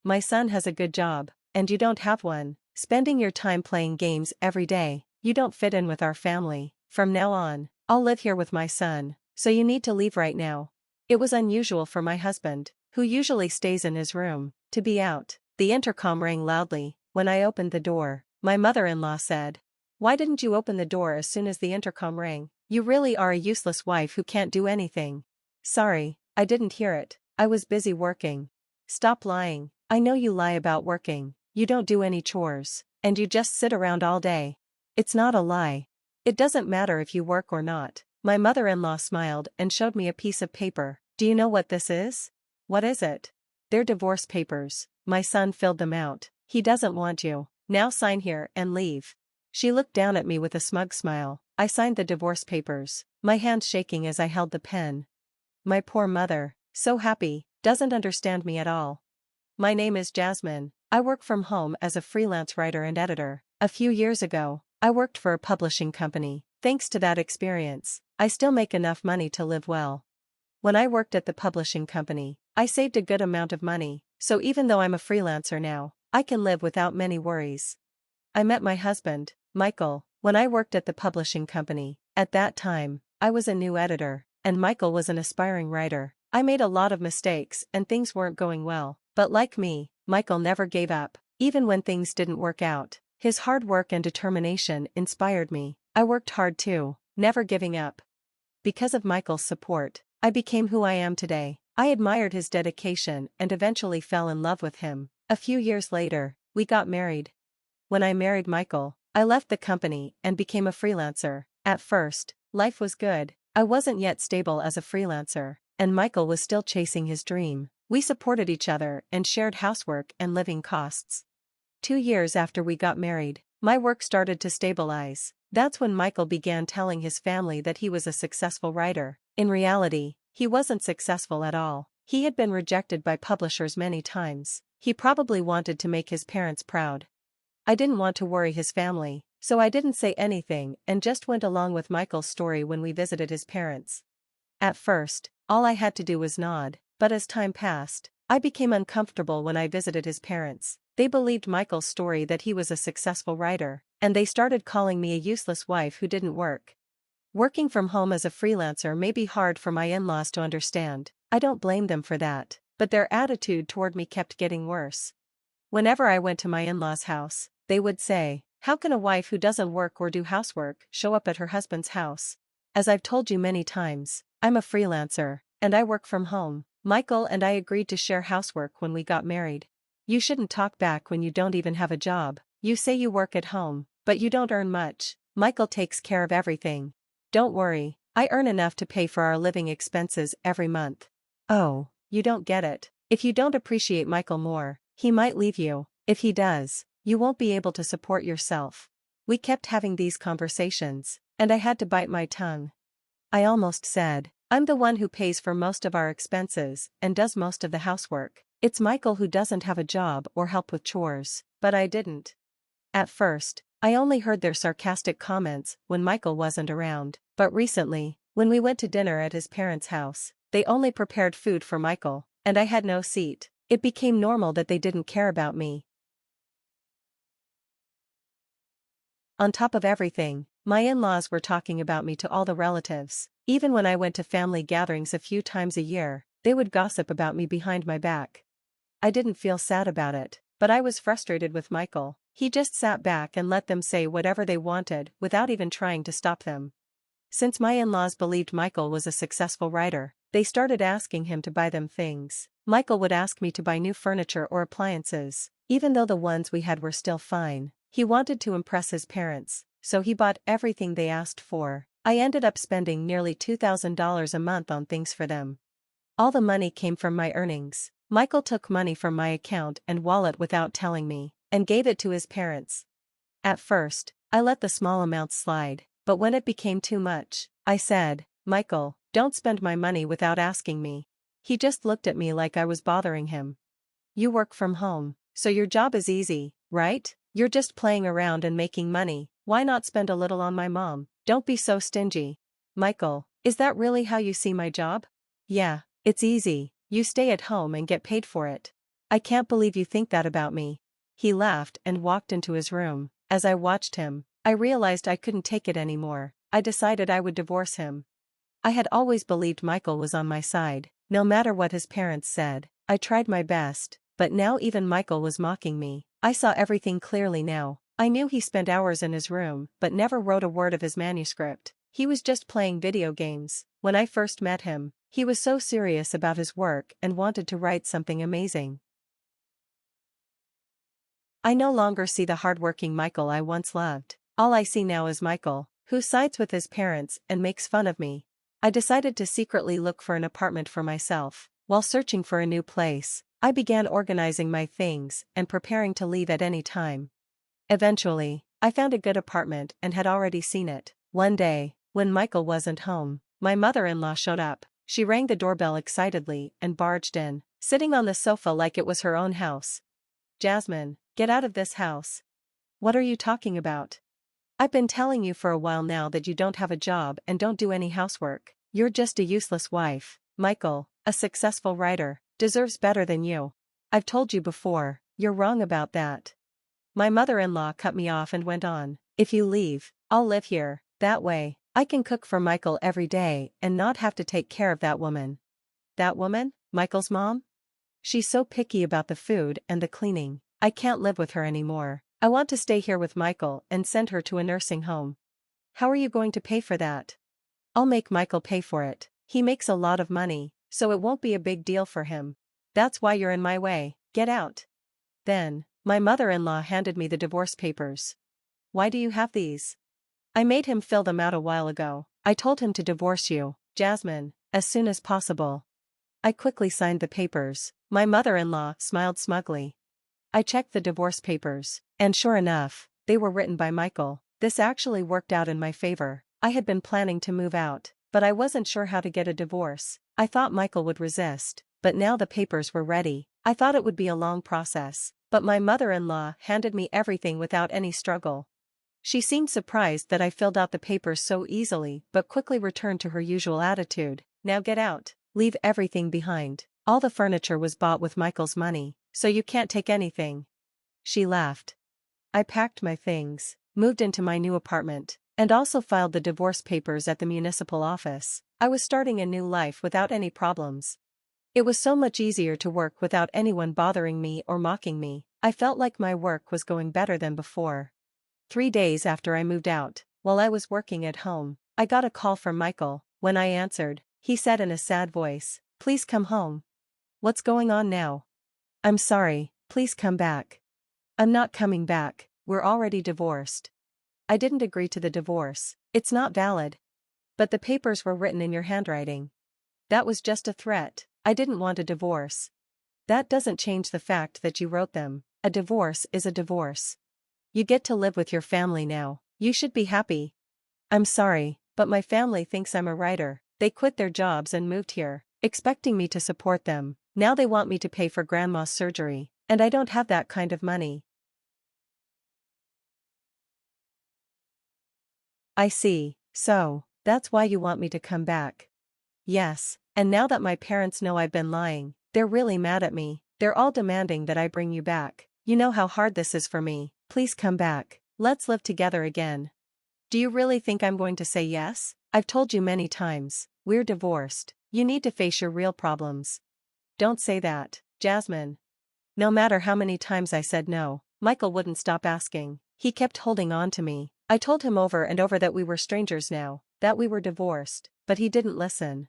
My son has a good job, and you don't have one, spending your time playing games every day. You don't fit in with our family. From now on, I'll live here with my son, so you need to leave right now. It was unusual for my husband, who usually stays in his room, to be out. The intercom rang loudly. When I opened the door, my mother-in-law said, "Why didn't you open the door as soon as the intercom rang? You really are a useless wife who can't do anything." "Sorry, I didn't hear it. I was busy working." "Stop lying. I know you lie about working. You don't do any chores, and you just sit around all day." "It's not a lie. It doesn't matter if you work or not." My mother-in-law smiled and showed me a piece of paper. "Do you know what this is?" "What is it?" "They're divorce papers. My son filled them out. He doesn't want you. Now sign here and leave." She looked down at me with a smug smile. I signed the divorce papers, my hand shaking as I held the pen. My poor mother, so happy, doesn't understand me at all. "My name is Jasmine. I work from home as a freelance writer and editor. A few years ago, I worked for a publishing company. Thanks to that experience, I still make enough money to live well. When I worked at the publishing company, I saved a good amount of money, so even though I'm a freelancer now, I can live without many worries." I met my husband, Michael, when I worked at the publishing company. At that time, I was a new editor, and Michael was an aspiring writer. I made a lot of mistakes and things weren't going well, but like me, Michael never gave up, even when things didn't work out. His hard work and determination inspired me. I worked hard too, never giving up. Because of Michael's support, I became who I am today. I admired his dedication and eventually fell in love with him. A few years later, we got married. When I married Michael, I left the company and became a freelancer. At first, life was good. I wasn't yet stable as a freelancer, and Michael was still chasing his dream. We supported each other and shared housework and living costs. 2 years after we got married, my work started to stabilize. That's when Michael began telling his family that he was a successful writer. In reality, he wasn't successful at all. He had been rejected by publishers many times. He probably wanted to make his parents proud. I didn't want to worry his family, so I didn't say anything and just went along with Michael's story when we visited his parents. At first, all I had to do was nod, but as time passed, I became uncomfortable when I visited his parents. They believed Michael's story that he was a successful writer, and they started calling me a useless wife who didn't work. Working from home as a freelancer may be hard for my in-laws to understand. I don't blame them for that, but their attitude toward me kept getting worse. Whenever I went to my in-laws' house, they would say, "How can a wife who doesn't work or do housework show up at her husband's house?" As I've told you many times, I'm a freelancer, and I work from home. Michael and I agreed to share housework when we got married. "You shouldn't talk back when you don't even have a job. You say you work at home, but you don't earn much. Michael takes care of everything." "Don't worry, I earn enough to pay for our living expenses every month." "Oh, you don't get it. If you don't appreciate Michael more, he might leave you. If he does, you won't be able to support yourself." We kept having these conversations, and I had to bite my tongue. I almost said, "I'm the one who pays for most of our expenses and does most of the housework. It's Michael who doesn't have a job or help with chores," but I didn't. At first, I only heard their sarcastic comments when Michael wasn't around, but recently, when we went to dinner at his parents' house, they only prepared food for Michael, and I had no seat. It became normal that they didn't care about me. On top of everything, my in-laws were talking about me to all the relatives. Even when I went to family gatherings a few times a year, they would gossip about me behind my back. I didn't feel sad about it, but I was frustrated with Michael. He just sat back and let them say whatever they wanted without even trying to stop them. Since my in-laws believed Michael was a successful writer, they started asking him to buy them things. Michael would ask me to buy new furniture or appliances, even though the ones we had were still fine. He wanted to impress his parents, so he bought everything they asked for. I ended up spending nearly $2,000 a month on things for them. All the money came from my earnings. Michael took money from my account and wallet without telling me, and gave it to his parents. At first, I let the small amounts slide, but when it became too much, I said, "Michael, don't spend my money without asking me." He just looked at me like I was bothering him. "You work from home, so your job is easy, right? You're just playing around and making money. Why not spend a little on my mom? Don't be so stingy." "Michael, is that really how you see my job?" "Yeah, it's easy. You stay at home and get paid for it." I can't believe you think that about me. He laughed and walked into his room. As I watched him, I realized I couldn't take it anymore. I decided I would divorce him. I had always believed Michael was on my side, no matter what his parents said. I tried my best, but now even Michael was mocking me. I saw everything clearly now. I knew he spent hours in his room but never wrote a word of his manuscript. He was just playing video games. When I first met him, he was so serious about his work and wanted to write something amazing. I no longer see the hardworking Michael I once loved. All I see now is Michael, who sides with his parents and makes fun of me. I decided to secretly look for an apartment for myself. While searching for a new place, I began organizing my things and preparing to leave at any time. Eventually, I found a good apartment and had already seen it. One day, when Michael wasn't home, my mother-in-law showed up. She rang the doorbell excitedly and barged in, sitting on the sofa like it was her own house. "Jasmine, get out of this house." "What are you talking about? I've been telling you for a while now that you don't have a job and don't do any housework. You're just a useless wife. Michael, a successful writer, deserves better than you. I've told you before, you're wrong about that." My mother-in-law cut me off and went on, "If you leave, I'll live here. That way, I can cook for Michael every day and not have to take care of that woman." "That woman? Michael's mom? She's so picky about the food and the cleaning. I can't live with her anymore. I want to stay here with Michael and send her to a nursing home." "How are you going to pay for that?" "I'll make Michael pay for it. He makes a lot of money, so it won't be a big deal for him. That's why you're in my way. Get out." Then, my mother-in-law handed me the divorce papers. "Why do you have these?" "I made him fill them out a while ago. I told him to divorce you, Jasmine, as soon as possible." I quickly signed the papers. My mother-in-law smiled smugly. I checked the divorce papers, and sure enough, they were written by Michael. This actually worked out in my favor. I had been planning to move out, but I wasn't sure how to get a divorce. I thought Michael would resist, but now the papers were ready. I thought it would be a long process, but my mother-in-law handed me everything without any struggle. She seemed surprised that I filled out the papers so easily but quickly returned to her usual attitude. "Now get out. Leave everything behind. All the furniture was bought with Michael's money, so you can't take anything." She laughed. I packed my things, moved into my new apartment, and also filed the divorce papers at the municipal office. I was starting a new life without any problems. It was so much easier to work without anyone bothering me or mocking me. I felt like my work was going better than before. 3 days after I moved out, while I was working at home, I got a call from Michael. When I answered, he said in a sad voice, "Please come home." "What's going on now?" "I'm sorry, please come back." "I'm not coming back, we're already divorced." "I didn't agree to the divorce, it's not valid." "But the papers were written in your handwriting." "That was just a threat, I didn't want a divorce." "That doesn't change the fact that you wrote them. A divorce is a divorce. You get to live with your family now, you should be happy." "I'm sorry, but my family thinks I'm a writer. They quit their jobs and moved here, expecting me to support them. Now they want me to pay for grandma's surgery, and I don't have that kind of money." "I see, so, that's why you want me to come back." "Yes, and now that my parents know I've been lying, they're really mad at me. They're all demanding that I bring you back. You know how hard this is for me. Please come back. Let's live together again." "Do you really think I'm going to say yes? I've told you many times, we're divorced. You need to face your real problems." "Don't say that, Jasmine." No matter how many times I said no, Michael wouldn't stop asking. He kept holding on to me. I told him over and over that we were strangers now, that we were divorced, but he didn't listen.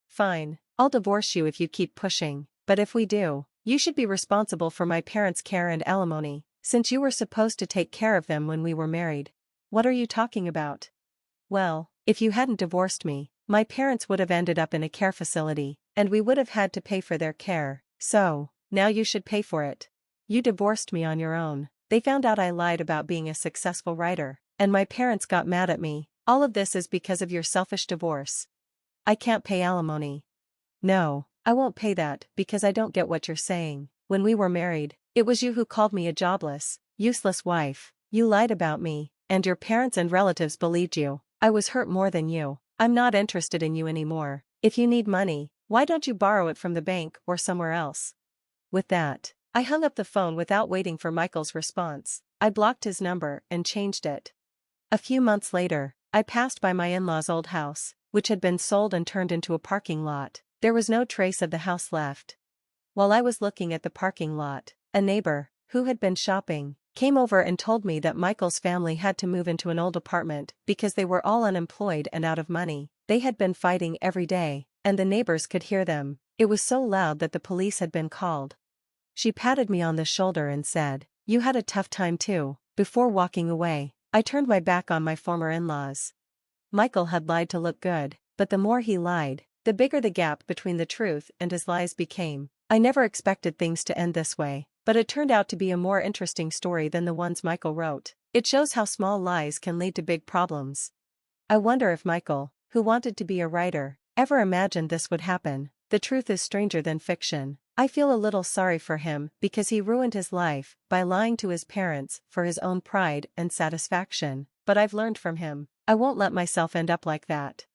"Fine, I'll divorce you if you keep pushing, but if we do, you should be responsible for my parents' care and alimony, since you were supposed to take care of them when we were married." "What are you talking about?" "Well, if you hadn't divorced me, my parents would have ended up in a care facility, and we would have had to pay for their care, so, now you should pay for it. You divorced me on your own. They found out I lied about being a successful writer, and my parents got mad at me. All of this is because of your selfish divorce. I can't pay alimony." "No, I won't pay that because I don't get what you're saying. When we were married, it was you who called me a jobless, useless wife. You lied about me, and your parents and relatives believed you. I was hurt more than you. I'm not interested in you anymore. If you need money, why don't you borrow it from the bank or somewhere else?" With that, I hung up the phone without waiting for Michael's response. I blocked his number and changed it. A few months later, I passed by my in-laws' old house, which had been sold and turned into a parking lot. There was no trace of the house left. While I was looking at the parking lot, a neighbor, who had been shopping, came over and told me that Michael's family had to move into an old apartment because they were all unemployed and out of money. They had been fighting every day, and the neighbors could hear them. It was so loud that the police had been called. She patted me on the shoulder and said, "You had a tough time too." Before walking away, I turned my back on my former in-laws. Michael had lied to look good, but the more he lied, the bigger the gap between the truth and his lies became. I never expected things to end this way, but it turned out to be a more interesting story than the ones Michael wrote. It shows how small lies can lead to big problems. I wonder if Michael, who wanted to be a writer, ever imagined this would happen. The truth is stranger than fiction. I feel a little sorry for him because he ruined his life by lying to his parents for his own pride and satisfaction, but I've learned from him. I won't let myself end up like that.